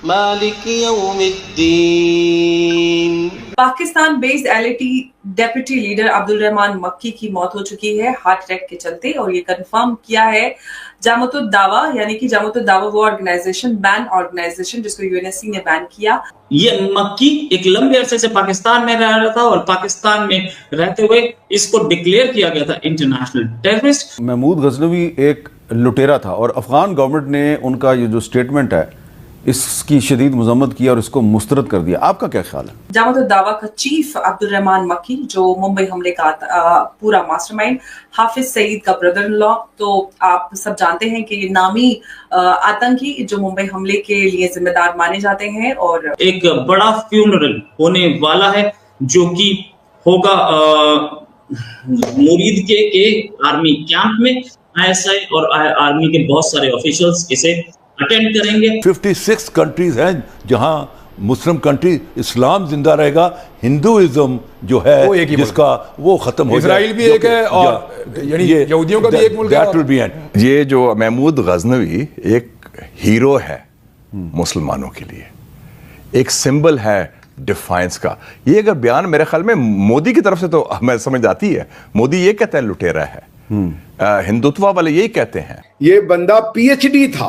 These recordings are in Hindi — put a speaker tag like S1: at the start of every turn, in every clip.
S1: मालिक यौमिद्दीन।
S2: Pakistan based LeT deputy leader Abdul Rahman Makki की मौत हो चुकी है हार्ट अटैक के चलते, और ये कंफर्म किया है जामतुद दावा, यानी कि जामतुद दावा वो ऑर्गेनाइजेशन, बैन ऑर्गेनाइजेशन जिसको यूएनएससी ने बैन किया।
S3: ये मक्की एक लंबे अरसे से पाकिस्तान में रह रहा था और पाकिस्तान में रहते हुए इसको डिक्लेयर किया गया था इंटरनेशनल टेररिस्ट।
S4: महमूद गजनवी एक लुटेरा था और अफगान गवर्नमेंट ने उनका ये जो स्टेटमेंट है इसकी शदीद मजम्मत की और इसको मुस्तरद कर दिया। आपका क्या ख्याल है?
S2: जामतुद दावा का चीफ अब्दुल रहमान मक्की, जो मुंबई हमले का पूरा मास्टरमाइंड, हाफिज सईद का ब्रदर इन लॉ, तो आप सब जानते हैं कि नामी आतंकी जो मुंबई हमले के लिए जिम्मेदार माने जाते हैं। और
S3: एक बड़ा फ्यूनरल होने वाला है जो कि होगा मुरीद के आर्मी कैंप में। आईएसआई और आर्मी के बहुत सारे ऑफिशियल्स इसे अटेंड करेंगे।
S5: 56 कंट्रीज हैं जहां मुस्लिम कंट्री, इस्लाम जिंदा रहेगा, हिंदुइज्म जो है वो एक जिसका वो खत्म हो जाए।
S6: इजराइल भी एक है और यानी यहूदियों का भी एक मुल्क है।
S7: ये जो महमूद गजनवी एक हीरो है मुसलमानों के लिए, एक सिंबल है डिफाइंस का। ये अगर बयान मेरे ख्याल में मोदी की तरफ से तो हमें समझ आती है, मोदी ये कहते हैं लुटेरा है, हिंदुत्व वाले यही कहते हैं।
S6: ये बंदा पीएचडी था,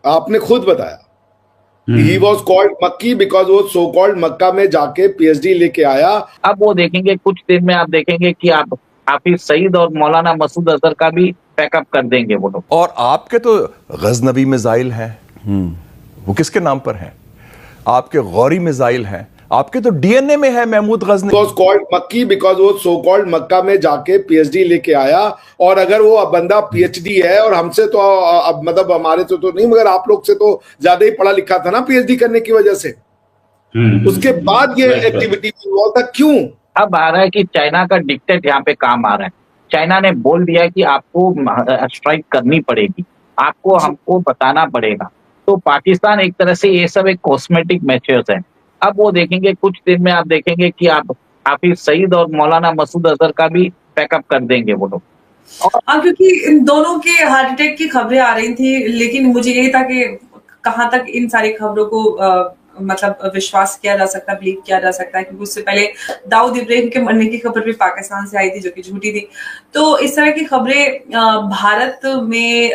S6: आपने खुद बताया। He was called मक्की बिकॉज वो सो कॉल्ड मक्का में जाके पीएचडी लेके आया।
S8: अब वो देखेंगे कुछ दिन में, आप देखेंगे कि आप हाफिज सईद और मौलाना मसूद अजहर का भी बैकअप कर देंगे वो लोग।
S7: और आपके तो गजनवी मिसाइल हैं, वो किसके नाम पर हैं? आपके गौरी मिसाइल हैं, आपके तो डीएनए में है महमूद गजनवी।
S6: was called मक्की बिकॉज वो सो कॉल्ड मक्का में जाके पीएचडी लेके आया। और अगर वो बंदा पीएचडी है और हमसे तो अब मतलब हमारे से तो नहीं मगर आप लोग से तो ज्यादा ही पढ़ा लिखा था ना पीएचडी करने की वजह से, उसके बाद ये एक्टिविटी हुआ था। क्यों
S8: अब आ रहा है कि चाइना का डिक्टेट यहाँ पे काम आ रहा है। चाइना ने बोल दिया है कि आपको स्ट्राइक करनी पड़ेगी, आपको हमको बताना पड़ेगा। तो पाकिस्तान एक तरह से ये सब एक कॉस्मेटिक मेजर्स है। अब वो देखेंगे कुछ दिन में, आप देखेंगे कि आप हाफिज सईद और मौलाना मसूद अजहर का भी बैकअप कर देंगे वो लोग।
S2: क्योंकि इन दोनों के हार्ट अटैक की खबरें आ रही थी, लेकिन मुझे यही था कि कहाँ तक इन सारी खबरों को मतलब विश्वास किया जा सकता है, बिलीव किया जा सकता है, क्योंकि उससे पहले दाऊद इब्राहिम के मरने की खबर भी पाकिस्तान से आई थी जो कि झूठी थी। तो इस तरह की खबरें भारत में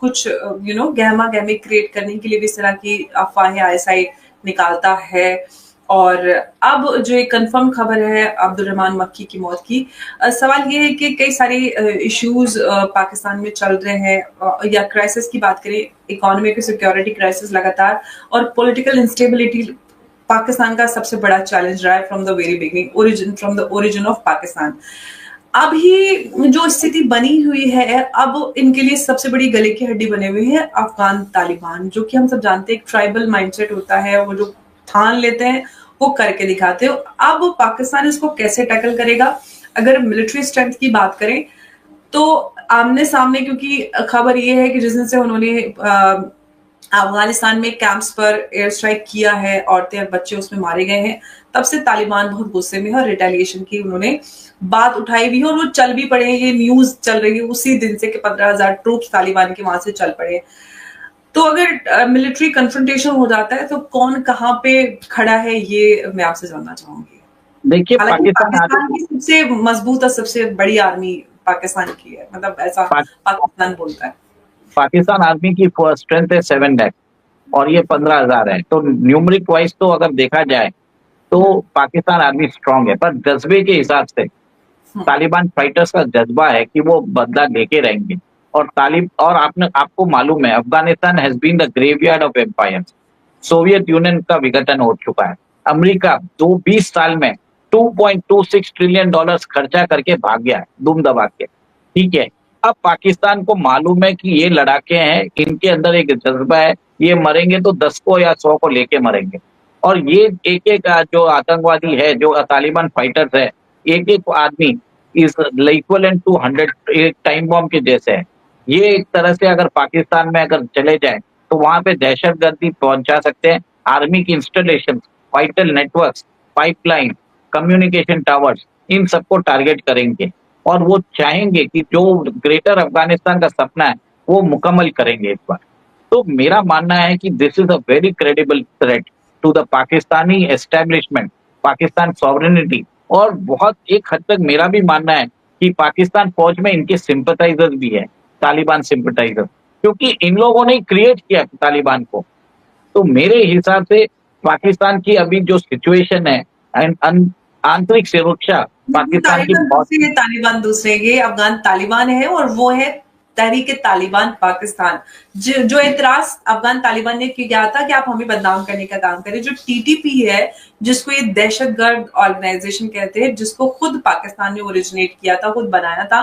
S2: कुछ गहमा गहमी क्रिएट करने के लिए भी इस तरह की अफवाहें आईएसआई निकालता है। और अब जो एक कंफर्म खबर है अब्दुल रहमान मक्की की मौत की, सवाल ये है कि कई सारे इश्यूज पाकिस्तान में चल रहे हैं, या क्राइसिस की बात करें, इकोनॉमिक सिक्योरिटी क्राइसिस लगातार, और पॉलिटिकल इंस्टेबिलिटी पाकिस्तान का सबसे बड़ा चैलेंज रहा है from the very beginning, from the origin of Pakistan. अब ही जो स्थिति बनी हुई है, अब इनके लिए सबसे बड़ी गले की हड्डी बने हुए हैं अफगान तालिबान, जो कि हम सब जानते हैं एक ट्राइबल माइंडसेट होता है, वो जो ठान लेते हैं वो करके दिखाते हो। अब पाकिस्तान इसको कैसे टैकल करेगा? अगर मिलिट्री स्ट्रेंथ की बात करें तो आमने सामने, क्योंकि खबर ये है कि जिस दिन से उन्होंने अफगानिस्तान में कैंप्स पर एयर स्ट्राइक किया है, औरतें और बच्चे उसमें मारे गए हैं, तब से तालिबान बहुत गुस्से में है और रिटेलिएशन की उन्होंने बात उठाई भी है, और वो चल भी पड़े हैं। ये न्यूज चल रही है उसी दिन से कि 15,000 ट्रूप्स तालिबान के वहां से चल पड़े। तो अगर मिलिट्री कन्फ्रंटेशन हो जाता है तो कौन कहाँ पे खड़ा है, ये मैं आपसे जानना चाहूंगी।
S8: देखिए,
S2: पाकिस्तान की सबसे मजबूत और सबसे बड़ी आर्मी पाकिस्तान की है, मतलब ऐसा पाकिस्तान बोलता है।
S8: पाकिस्तान आर्मी की स्ट्रेंथ है 7 लाख और ये 15,000 है। तो न्यूमरिक वाइज तो अगर देखा जाए तो पाकिस्तान आर्मी स्ट्रांग है, पर जज्बे के हिसाब से तालिबान फाइटर्स का जज्बा है कि वो बदला लेके रहेंगे। और आपको मालूम है Afghanistan has been the graveyard of empires. Soviet Union का विघटन हो चुका है। अमेरिका 20 साल में $2.26 ट्रिलियन खर्चा करके भाग गया है दुम दबा के, ठीक है। अब पाकिस्तान को मालूम है कि ये लड़ाके हैं, इनके अंदर एक जज्बा है, ये मरेंगे तो 10 को या 100 को लेके मरेंगे। और ये एक एक जो आतंकवादी है, जो तालिबान फाइटर्स है, एक एक आदमी इज इक्विवेलेंट टू 100 एक टाइम बॉम्ब के जैसे है। ये एक तरह से अगर पाकिस्तान में अगर चले जाए तो वहां पे दहशतगर्दी पहुंचा सकते हैं। आर्मी की installation, vital networks, pipeline, communication towers, इन सबको टारगेट करेंगे और वो चाहेंगे कि जो ग्रेटर अफगानिस्तान का सपना है वो मुकम्मल करेंगे इस बार। तो मेरा मानना है कि this is a very credible threat to the Pakistani establishment, Pakistan sovereignty. और बहुत एक हद तक मेरा भी मानना है कि पाकिस्तान फौज में इनके सिंपथाइजर्स भी है, तालिबान सिंपथाइजर, क्योंकि इन लोगों ने क्रिएट किया तालिबान को। तो मेरे हिसाब से पाकिस्तान की अभी जो सिचुएशन है एंड आंतरिक सुरक्षा पाकिस्तान की
S2: तालिबान दूसरे, ये अफगान तालिबान है और वो है तहरीक तालिबान पाकिस्तान। जो एतराज अफगान तालिबान ने किया था कि आप हमें बदनाम करने का काम करें, जो टीटीपी है जिसको ये दहशतगर्द ऑर्गेनाइजेशन कहते हैं, जिसको खुद पाकिस्तान ने ओरिजिनेट किया था, खुद बनाया था,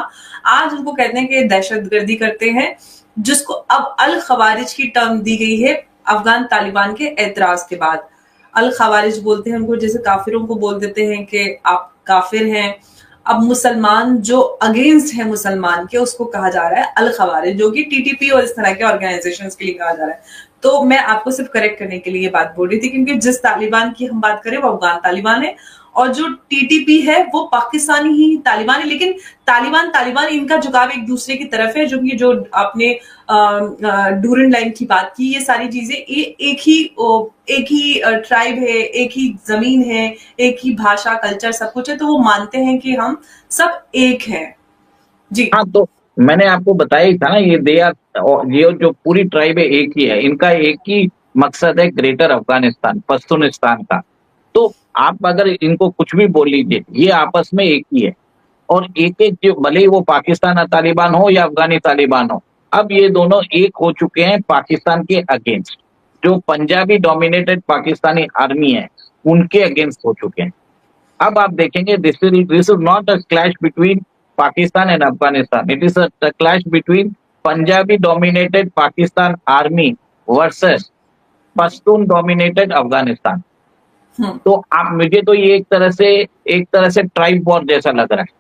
S2: आज उनको कहते हैं कि दहशतगर्दी करते हैं, जिसको अब अल खवारिज की टर्म दी गई है अफगान तालिबान के एतराज के बाद। अल खवारिज बोलते हैं उनको, जैसे काफिरों को बोल देते हैं कि आप काफिर हैं। अब मुसलमान जो अगेंस्ट है मुसलमान के, उसको कहा जा रहा है अल खवारिज, जो कि टीटीपी और इस तरह के ऑर्गेनाइजेशंस के लिए कहा जा रहा है। तो मैं आपको सिर्फ करेक्ट करने के लिए ये बात बोल रही थी, क्योंकि जिस तालिबान की हम बात करें वो अफगान तालिबान है, और जो टीटीपी है वो पाकिस्तानी ही तालिबान है। लेकिन तालिबान इनका झुकाव एक दूसरे की तरफ है, जो आपने डूरन लाइन की बात की, ये सारी चीजें एक ही ट्राइब है, एक ही जमीन है, एक ही भाषा, कल्चर, सब कुछ है, तो वो मानते हैं कि हम सब एक हैं। जी
S8: हाँ, तो मैंने आपको बताया ही था ना, ये जो पूरी ट्राइब है एक ही है, इनका एक ही मकसद है ग्रेटर अफगानिस्तान, पश्तूनिस्तान का। तो आप अगर इनको कुछ भी बोल लीजिए, ये आपस में एक ही है। और एक जो भले ही वो पाकिस्तान तालिबान हो या अफगानी तालिबान हो, अब ये दोनों एक हो चुके हैं पाकिस्तान के अगेंस्ट। जो पंजाबी डोमिनेटेड पाकिस्तानी आर्मी है उनके अगेंस्ट हो चुके हैं। अब आप देखेंगे this is not a clash between Pakistan and Afghanistan, it is a clash between Punjabi dominated Pakistan army versus Pashtun dominated Afghanistan. तो आप मुझे तो ये एक तरह से ट्राइब वॉर जैसा लग रहा है।